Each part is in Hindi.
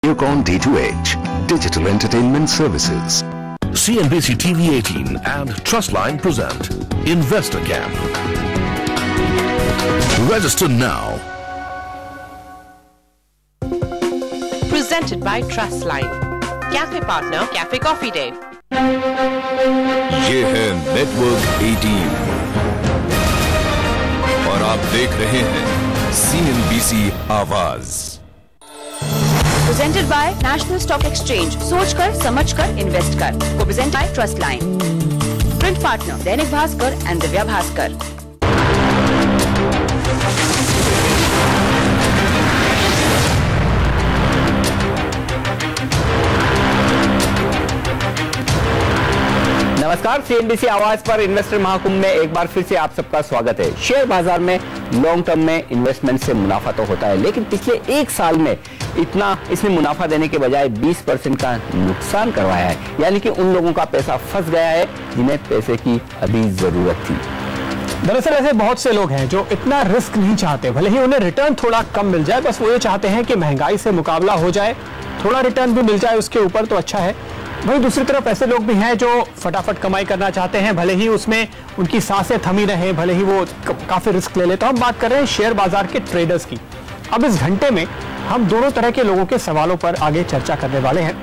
Econ D2H, Digital Entertainment Services. CNBC TV 18 and Trustline present Investor Camp. Register now. Presented by Trustline. Cafe Partner, Cafe Coffee Day. ये है नेटवर्क 18 और आप देख रहे हैं CNBC आवाज। Presented by National Stock Exchange. सोचकर समझकर इन्वेस्ट कर। को present by ट्रस्टलाइन। Print partner Dainik Bhaskar and Divya Bhaskar. नमस्कार, सीएनबीसी आवाज पर इन्वेस्टर महाकुंभ में एक बार फिर से आप सबका स्वागत है। शेयर बाजार में लॉन्ग टर्म में इन्वेस्टमेंट से मुनाफा तो होता है, लेकिन पिछले एक साल में इसने मुनाफा देने के बजाय 20% का नुकसान करवाया है। यानी कि उन लोगों का पैसा फंस गया है जिन्हें पैसे की अभी जरूरत थी। दरअसल ऐसे बहुत से लोग हैं जो इतना रिस्क नहीं चाहते, भले ही उन्हें रिटर्न थोड़ा कम मिल जाए, बस वो ये चाहते हैं कि महंगाई से मुकाबला हो जाए, थोड़ा रिटर्न भी मिल जाए उसके ऊपर तो अच्छा है। वहीं दूसरी तरफ ऐसे लोग भी हैं जो फटाफट कमाई करना चाहते हैं, भले ही उसमें उनकी सांसें थमी रहें, भले ही वो काफी रिस्क ले ले। तो हम बात कर रहे हैं शेयर बाजार के ट्रेडर्स की। अब इस घंटे में हम दोनों तरह के लोगों के सवालों पर आगे चर्चा करने वाले हैं,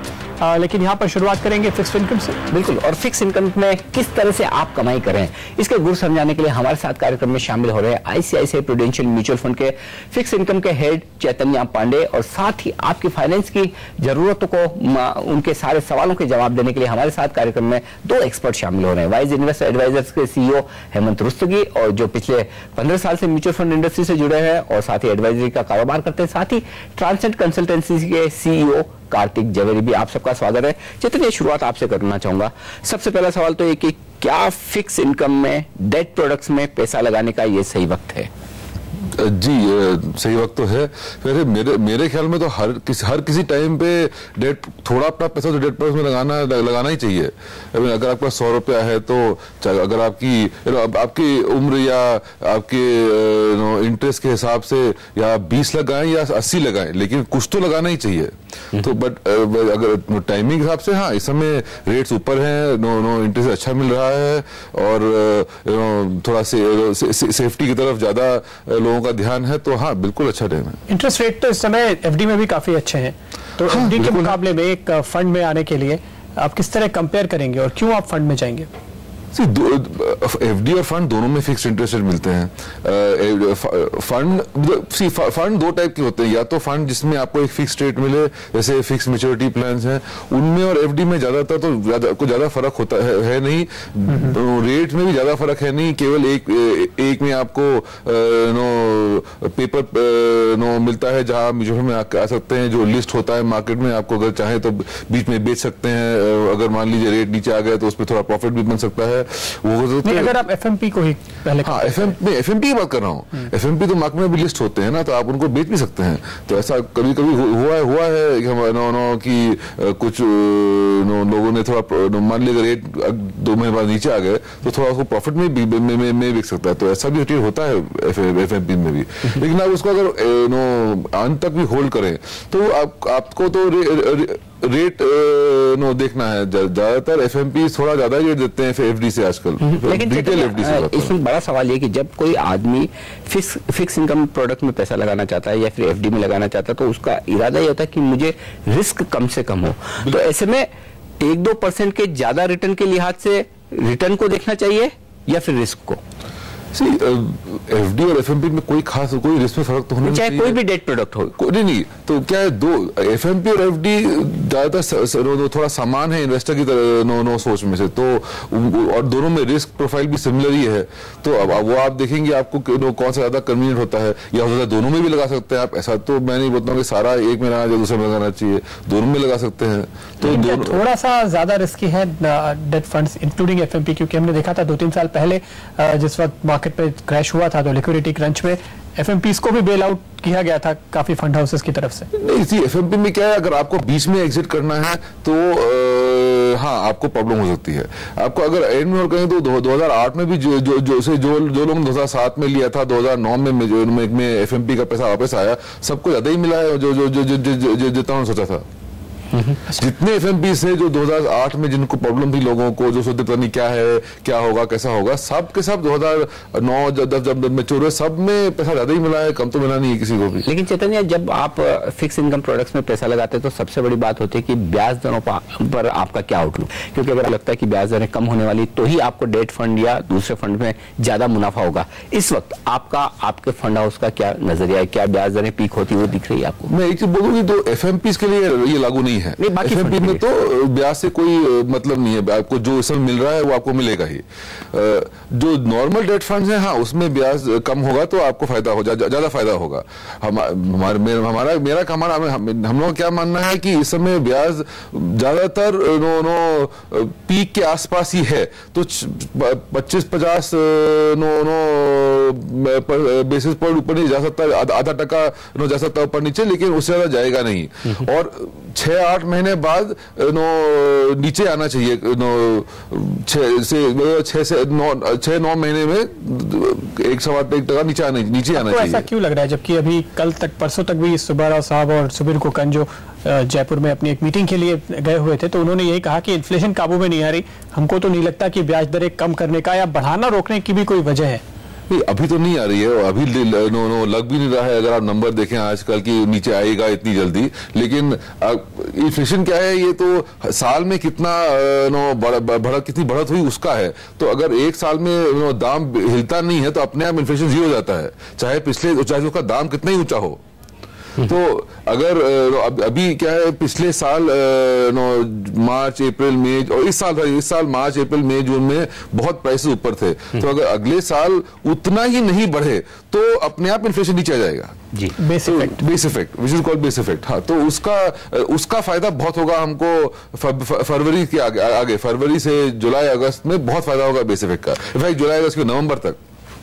लेकिन यहाँ पर शुरुआत करेंगे फिक्स्ड इनकम से। बिल्कुल, और फिक्स इनकम में किस तरह से आप कमाई करें इसके गुर समझाने के लिए हमारे साथ कार्यक्रम में शामिल हो रहे हैं आईसीआईसीआई प्रूडेंशियल म्यूचुअल फंड के फिक्स इनकम के हेड चैतन्य पांडे, और साथ ही आपकी फाइनेंस की जरूरतों को उनके सारे सवालों के जवाब देने के लिए हमारे साथ कार्यक्रम में दो एक्सपर्ट शामिल हो रहे हैं। वाइज इन्वेस्टर एडवाइजर्स के सीईओ हेमंत रुस्तगी, और जो पिछले 15 साल से म्यूचुअल फंड इंडस्ट्री से जुड़े हैं और साथ ही एडवाइजरी का कारोबार करते हैं, साथ ही ट्रांसेंट कंसल्टेंसी के सीईओ कार्तिक जवेरी भी। आप सबका स्वागत है। चैतन्य, शुरुआत आपसे करना चाहूंगा। सबसे पहला सवाल तो ये कि क्या फिक्स इनकम में डेट प्रोडक्ट्स में पैसा लगाने का ये सही वक्त है? जी, सही वक्त तो है। फिर मेरे ख्याल में तो हर किसी टाइम पे डेट थोड़ा अपना पैसा तो डेट प्रोडक्ट्स में लगाना ही चाहिए। अगर आपका 100 रुपया है तो अगर आपकी उम्र या आपके इंटरेस्ट के हिसाब से या 20 लगाएं या 80 लगाएं, लेकिन कुछ तो लगाना ही चाहिए। तो बट अगर टाइमिंग हिसाब से, हाँ, इस समय रेट्स ऊपर हैं, इंटरेस्ट अच्छा मिल रहा है और थोड़ा सेफ्टी की तरफ ज्यादा लोगों का ध्यान है, तो हाँ, बिल्कुल अच्छा टाइम है। इंटरेस्ट रेट तो इस समय एफडी में भी काफी अच्छे हैं, तो हाँ, एफडी के मुकाबले में एक फंड में आने के लिए आप किस तरह कंपेयर करेंगे और क्यों आप फंड में जाएंगे? एफडी और फंड दोनों में फिक्स्ड इंटरेस्ट रेट मिलते हैं। फंड दो टाइप के होते हैं, या तो फंड जिसमें आपको एक फिक्स्ड रेट मिले, जैसे फिक्स मैच्योरिटी प्लान्स हैं, उनमें और एफडी में ज्यादातर तो ज्यादा फर्क होता है नहीं, रेट में भी ज्यादा फर्क है नहीं, केवल एक में आपको पेपर मिलता है जहां म्यूचुअल फंड में आ सकते हैं, जो लिस्ट होता है मार्केट में, आपको अगर चाहे तो बीच में बेच सकते हैं। अगर मान लीजिए रेट नीचे आ गया तो उसमें थोड़ा प्रॉफिट भी बन सकता है। नहीं, अगर आप एफएमपी को ही पहले, हाँ, एफएमपी की बात कर रहा हूँ। एफएमपी तो मार्केट में भी लिस्ट होते हैं ना, तो आप उनको बेच भी सकते हैं। तो ऐसा कभी कभी हुआ है कि कुछ लोगों ने थोड़ा, मान लिया रेट 2 महीने बाद नीचे आ गए तो थोड़ा उसको प्रॉफिट में बिक सकता है। तो ऐसा भी होता है एफएमपी में भी। लेकिन आप उसको अगर अंत तक भी होल्ड करें तो आपको तो रेट देखना है। ज्यादातर एफएमपी थोड़ा ज्यादा रेट देते हैं एफडी से आजकल, रिटेल एफडी से। इसमें बड़ा सवाल ये कि जब कोई आदमी फिक्स इनकम प्रोडक्ट में पैसा लगाना चाहता है या फिर एफडी में लगाना चाहता है, तो उसका इरादा ये होता है कि मुझे रिस्क कम से कम हो। तो ऐसे में 1-2% के ज्यादा रिटर्न के लिहाज से रिटर्न को देखना चाहिए या फिर रिस्क को? एफडी और एफएमपी में कोई रिस्क में फर्क तो होना चाहिए, चाहे कोई भी डेट प्रोडक्ट हो। नहीं, तो क्या है, दो एफएमपी और एफडी ज्यादातर थोड़ा समान है इन्वेस्टर की तरह सोच में से, तो और दोनों में रिस्क प्रोफाइल भी सिमिलर ही है। तो अब वो आप देखेंगे आपको कौन सा ज्यादा कन्वीनियंट होता है, या हो सकता है दोनों में भी लगा सकते हैं आप। ऐसा तो मैं नहीं बोलता हूँ कि सारा एक में लगाना चाहिए, दूसरे में लगाना चाहिए, दोनों में लगा सकते हैं। तो थोड़ा सा ज्यादा रिस्की है डेट फंड्स इंक्लूडिंग एफएमपी, क्योंकि हमने देखा था 2-3 साल पहले जिस वक्त मार्केट पे क्रैश हुआ था तो लिक्विडिटी क्रंच में एफएमपीज को भी बेल आउट किया गया था काफी फंड हाउसेस की तरफ से। नहीं, इसी एफएमपी में क्या है, अगर आपको बीच में एग्जिट करना है तो हाँ, आपको प्रॉब्लम हो सकती है। आपको अगर एंड में और कहें तो 2008 में भी जो लोग 2007 में लिया था, 2009 में एफएमपी का पैसा वापस आया, सबको ज्यादा ही मिला है जो जितना उन्होंने सोचा था। जितने एफएमपी है जो 2008 में जिनको प्रॉब्लम थी, लोगों को जो सोचते पता नहीं क्या है, क्या होगा, कैसा होगा, सब के सब 2009 जब मैच्योर हुए, सब में पैसा ज्यादा ही मिला है, कम तो मिला नहीं है किसी को भी। लेकिन चैतन्य, जब आप फिक्स इनकम प्रोडक्ट्स में पैसा लगाते हैं तो सबसे बड़ी बात होती है कि ब्याज दरों पर आपका क्या आउटलुक, क्योंकि अगर लगता है कि ब्याज दरें कम होने वाली तो ही आपको डेट फंड या दूसरे फंड में ज्यादा मुनाफा होगा। इस वक्त आपके फंड हाउस का क्या नजरिया है? क्या ब्याज दरें पीक होती हुई दिख रही है आपको? मैं एक चीज बोलूंगी, तो एफएमपी के लिए ये लागू नहीं है। एफएमपी में तो ब्याज से कोई मतलब नहीं है, आपको जो इसमें मिल रहा है वो आपको मिलेगा ही। जो नॉर्मल डेट फंड्स हैं, हाँ, उसमें ब्याज कम होगा तो आपको फायदा हो, ज्यादा फायदा होगा। मेरा कमाना, हम लोग क्या मानना है कि इस समय ब्याज ज्यादातर पीक के आसपास ही है, तो 25-50 बेसिस पॉइंट ऊपर नहीं जा सकता, आधा टका जा सकता ऊपर नीचे, लेकिन उससे ज्यादा जाएगा नहीं। और 6-8 महीने बाद नीचे आना चाहिए, 6-9 महीने में 1-1.25% नीचे आना चाहिए। ऐसा क्यों लग रहा है, जबकि अभी कल तक, परसों तक भी सुब्बाराव साहब और सुबीर कोकन जो जयपुर में अपनी एक मीटिंग के लिए गए हुए थे, तो उन्होंने यही कहा कि इन्फ्लेशन काबू में नहीं आ रही। हमको तो नहीं लगता कि ब्याज दरें कम करने का या बढ़ाना रोकने की भी कोई वजह है। अभी तो नहीं आ रही है, अभी लग भी नहीं रहा है। अगर आप नंबर देखें आजकल की, नीचे आएगा इतनी जल्दी। लेकिन इन्फ्लेशन क्या है, ये तो साल में कितना कितनी बढ़त हुई उसका है। तो अगर एक साल में दाम हिलता नहीं है तो अपने आप इन्फ्लेशन 0 हो जाता है, चाहे उसका दाम कितना ही ऊंचा हो। तो अगर अभी क्या है, पिछले साल मार्च, अप्रैल, मई और इस साल मार्च, अप्रैल, मई, जून में बहुत प्राइसेस ऊपर थे। तो अगर अगले साल उतना ही नहीं बढ़े तो अपने आप इन्फ्लेशन नीचे आ जाएगा। जी, base effect which is called base effect. हाँ, तो उसका फायदा बहुत होगा हमको फरवरी के आगे, फरवरी से जुलाई अगस्त में बहुत फायदा होगा बेस इफेक्ट का। इनफैक्ट जुलाई अगस्त के नवंबर तक।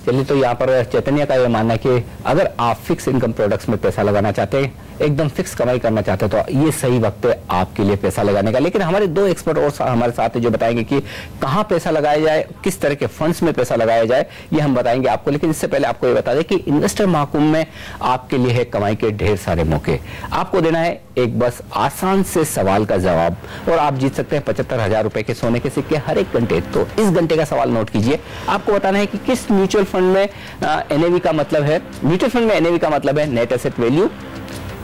चलिए, तो यहाँ पर चैतन्य का यह मानना है कि अगर आप फिक्स इनकम प्रोडक्ट्स में पैसा लगाना चाहते हैं, एकदम फिक्स कमाई करना चाहते हैं, तो ये सही वक्त है आपके लिए पैसा लगाने का। लेकिन हमारे 2 एक्सपर्ट और हमारे साथ हैं जो बताएंगे कि कहाँ पैसा लगाया जाए, किस तरह के फंड्स में पैसा लगाया जाए, ये हम बताएंगे आपको। लेकिन इससे पहले आपको ये बता दें कि इन्वेस्टर महाकुंभ में आपके लिए है कमाई के ढेर सारे मौके। आपको देना है एक बस आसान से सवाल का जवाब और आप जीत सकते हैं 75,000 रुपए के सोने के सिक्के हर एक घंटे। तो इस घंटे का सवाल नोट कीजिए। आपको बताना है कि किस म्यूचुअल फंड में एनएवी का मतलब है। म्यूचुअल फंड में एनएवी का मतलब है नेट एसेट वैल्यू।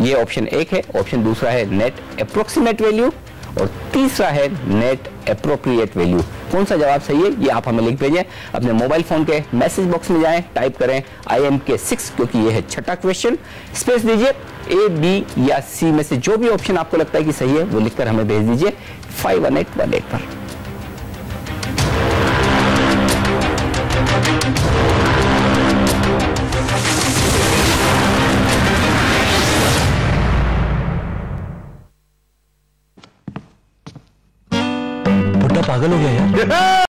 ये ऑप्शन 1 है। ऑप्शन दूसरा है नेट अप्रोक्सीमेट वैल्यू और तीसरा है नेट एप्रोप्रिएट वैल्यू। कौन सा जवाब सही है ये आप हमें लिख भेजें। अपने मोबाइल फोन के मैसेज बॉक्स में जाएं, टाइप करें IMK6, क्योंकि ये है छठा क्वेश्चन। स्पेस दीजिए, A, B या C में से जो भी ऑप्शन आपको लगता है कि सही है वो लिखकर हमें भेज दीजिए 51818 पर। पागल हो गया यार।